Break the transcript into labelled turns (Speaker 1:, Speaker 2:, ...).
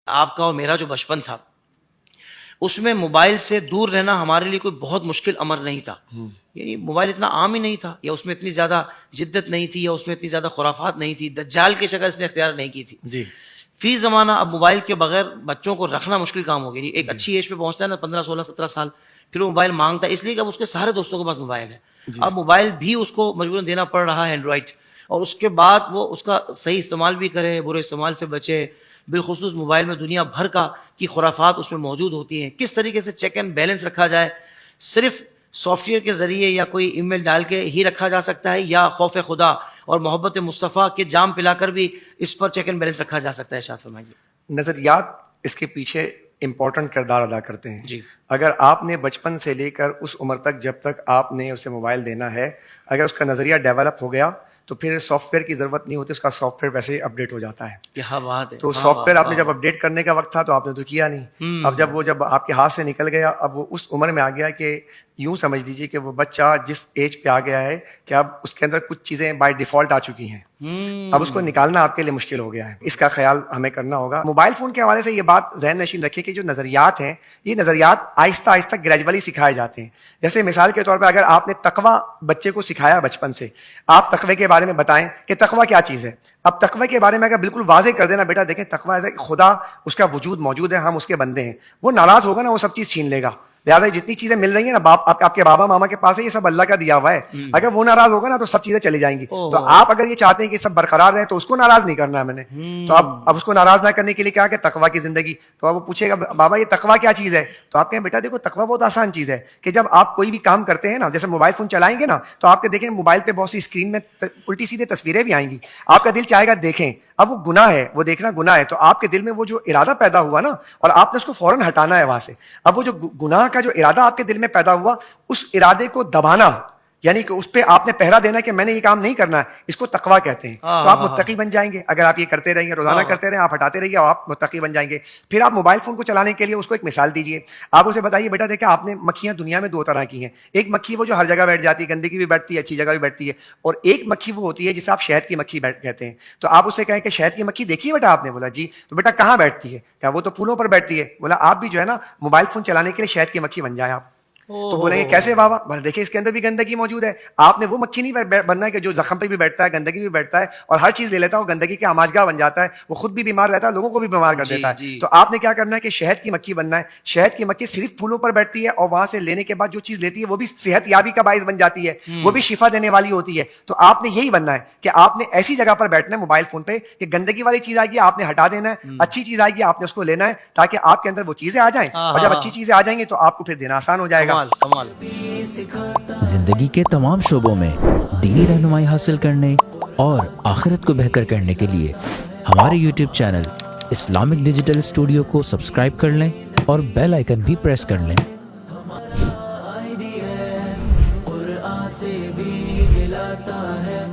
Speaker 1: آپ کا اور میرا جو بچپن تھا اس میں موبائل سے دور رہنا ہمارے لیے کوئی بہت مشکل امر نہیں تھا. یعنی موبائل اتنا عام ہی نہیں تھا, یا اس میں اتنی زیادہ جدت نہیں تھی, یا اس میں اتنی زیادہ خرافات نہیں تھی, دجال کی شکل اس نے اختیار نہیں کی تھی.
Speaker 2: جی
Speaker 1: فی زمانہ اب موبائل کے بغیر بچوں کو رکھنا مشکل کام ہو گیا. ایک اچھی ایج پہ پہنچتا ہے نا, 15 16 17 سال, پھر وہ موبائل مانگتا ہے, اس لیے کہ اب اس کے سارے دوستوں کے پاس موبائل ہے. اب موبائل بھی اس کو مجبوراً دینا پڑ رہا ہے اینڈرائڈ, اور اس کے بعد وہ اس کا صحیح استعمال بھی کرے, برے استعمال سے بچے. بالخصوص موبائل میں دنیا بھر کی خرافات اس میں موجود ہوتی ہیں. کس طریقے سے چیک اینڈ بیلنس رکھا جائے, صرف سافٹ ویئر کے ذریعے یا کوئی ای میل ڈال کے ہی رکھا جا سکتا ہے, یا خوف خدا اور محبت مصطفیٰ کے جام پلا کر بھی اس پر چیک اینڈ بیلنس رکھا جا سکتا ہے؟ ارشاد فرمائیے.
Speaker 2: نظریات اس کے پیچھے امپورٹنٹ کردار ادا کرتے ہیں.
Speaker 1: جی,
Speaker 2: اگر آپ نے بچپن سے لے کر اس عمر تک جب تک آپ نے اسے موبائل دینا ہے, اگر اس کا نظریہ ڈیولپ ہو گیا تو پھر سافٹ ویئر کی ضرورت نہیں ہوتی, اس کا سافٹ ویئر ویسے ہی اپڈیٹ ہو جاتا ہے.
Speaker 1: کیا بات ہے.
Speaker 2: تو سافٹ ویئر آپ نے جب اپڈیٹ کرنے کا وقت تھا تو آپ نے تو کیا نہیں. اب جب آپ کے ہاتھ سے نکل گیا, اب وہ اس عمر میں آ گیا کہ یوں سمجھ لیجیے کہ وہ بچہ جس ایج پہ آ گیا ہے کہ اب اس کے اندر کچھ چیزیں بائی ڈیفالٹ آ چکی ہیں, اب اس کو نکالنا آپ کے لیے مشکل ہو گیا ہے. اس کا خیال ہمیں کرنا ہوگا. موبائل فون کے حوالے سے یہ بات ذہن نشین رکھیے کہ جو نظریات ہیں, یہ نظریات آہستہ آہستہ گریجولی سکھائے جاتے ہیں. جیسے مثال کے طور پہ اگر آپ نے تقویٰ بچے کو سکھایا بچپن سے, آپ تقوی کے بارے میں بتائیں کہ تقویٰ کیا چیز ہے. اب تقوی کے بارے میں اگر بالکل واضح کر دینا, بیٹا دیکھیں تقویٰ ایسا کہ خدا اس کا وجود موجود ہے, ہم اس کے بندے ہیں, وہ ناراض ہوگا نا وہ سب چیز چھین لے گا. لہٰذا جتنی چیزیں مل رہی ہیں نا باپ آپ کے بابا ماما کے پاس ہے, یہ سب اللہ کا دیا ہوا ہے. اگر وہ ناراض ہوگا نا تو سب چیزیں چلی جائیں گی. تو آپ اگر یہ چاہتے ہیں کہ سب برقرار رہے تو اس کو ناراض نہیں کرنا ہے میں نے. تو اب اس کو ناراض نہ کرنے کے لیے کیا کہ تقویٰ کی زندگی. تو اب وہ پوچھے گا بابا یہ تقویٰ کیا چیز ہے, تو آپ کہیں بیٹا دیکھو تقویٰ بہت آسان چیز ہے کہ جب آپ کوئی بھی کام کرتے ہیں نا, جیسے موبائل فون چلائیں گے نا, تو آپ کے دیکھیں موبائل پہ بہت سی اسکرین میں الٹی سیدھے تصویریں بھی آئیں گی. آپ کا دل چاہے گا دیکھیں, اب وہ گناہ ہے, وہ دیکھنا گناہ ہے. تو آپ کے دل میں وہ جو ارادہ پیدا ہوا نا, اور آپ نے اس کو فوراً ہٹانا ہے وہاں سے. اب وہ جو گناہ کا جو ارادہ آپ کے دل میں پیدا ہوا, اس ارادے کو دبانا, یعنی کہ اس پہ آپ نے پہرا دینا کہ میں نے یہ کام نہیں کرنا ہے, اس کو تقویٰ کہتے ہیں. تو آپ متقی بن جائیں گے اگر آپ یہ کرتے رہیں گے, روزانہ کرتے رہیں, آپ ہٹاتے رہیے, آپ متقی بن جائیں گے. پھر آپ موبائل فون کو چلانے کے لیے اس کو ایک مثال دیجیے. آپ اسے بتائیے بیٹا دیکھیں آپ نے مکھیاں دنیا میں 2 طرح کی ہیں. ایک مکھی وہ جو ہر جگہ بیٹھ جاتی ہے, گندگی بھی بیٹھتی ہے, اچھی جگہ بھی بیٹھتی ہے, اور ایک مکھی وہ ہوتی ہے جسے آپ شہد کی مکھی کہتے ہیں. تو آپ اسے کہیں کہ شہد کی مکھی دیکھیے بیٹا, آپ نے بولا جی, تو بیٹا کہاں بیٹھتی ہے, کیا وہ تو پھولوں پر بیٹھتی ہے. بولا آپ بھی جو ہے نا موبائل فون چلانے کے لیے شہد کی مکھی بن جائیں آپ. تو بولیں گے کیسے بابا؟ بھائی دیکھیں اس کے اندر بھی گندگی موجود ہے. آپ نے وہ مکھی نہیں بننا ہے کہ جو زخم پہ بھی بیٹھتا ہے, گندگی بھی بیٹھتا ہے, اور ہر چیز لے لیتا ہے, وہ گندگی کے آماجگاہ بن جاتا ہے, وہ خود بھی بیمار رہتا ہے, لوگوں کو بھی بیمار کر دیتا ہے. تو آپ نے کیا کرنا ہے کہ شہد کی مکھی بننا ہے. شہد کی مکھی صرف پھولوں پر بیٹھتی ہے, اور وہاں سے لینے کے بعد جو چیز لیتی ہے وہ بھی صحت یابی کا باعث بن جاتی ہے, وہ بھی شفا دینے والی ہوتی ہے. تو آپ نے یہی بننا ہے کہ آپ نے ایسی جگہ پر بیٹھنا ہے موبائل فون پہ کہ گندگی والی چیز آئے گی آپ نے ہٹا دینا ہے, اچھی چیز آئے گی آپ نے اس کو لینا ہے, تاکہ آپ کے اندر وہ چیزیں آ جائیں, اور جب اچھی چیزیں آ جائیں گی تو آپ کو پھر دینا آسان ہو جائے گا.
Speaker 3: زندگی کے تمام شعبوں میں دینی رہنمائی حاصل کرنے اور آخرت کو بہتر کرنے کے لیے ہمارے YouTube channel Islamic digital studio کو سبسکرائب کر لیں اور بیل آئیکن بھی پریس کر لیں. قرآن سے بھی ملاتا ہے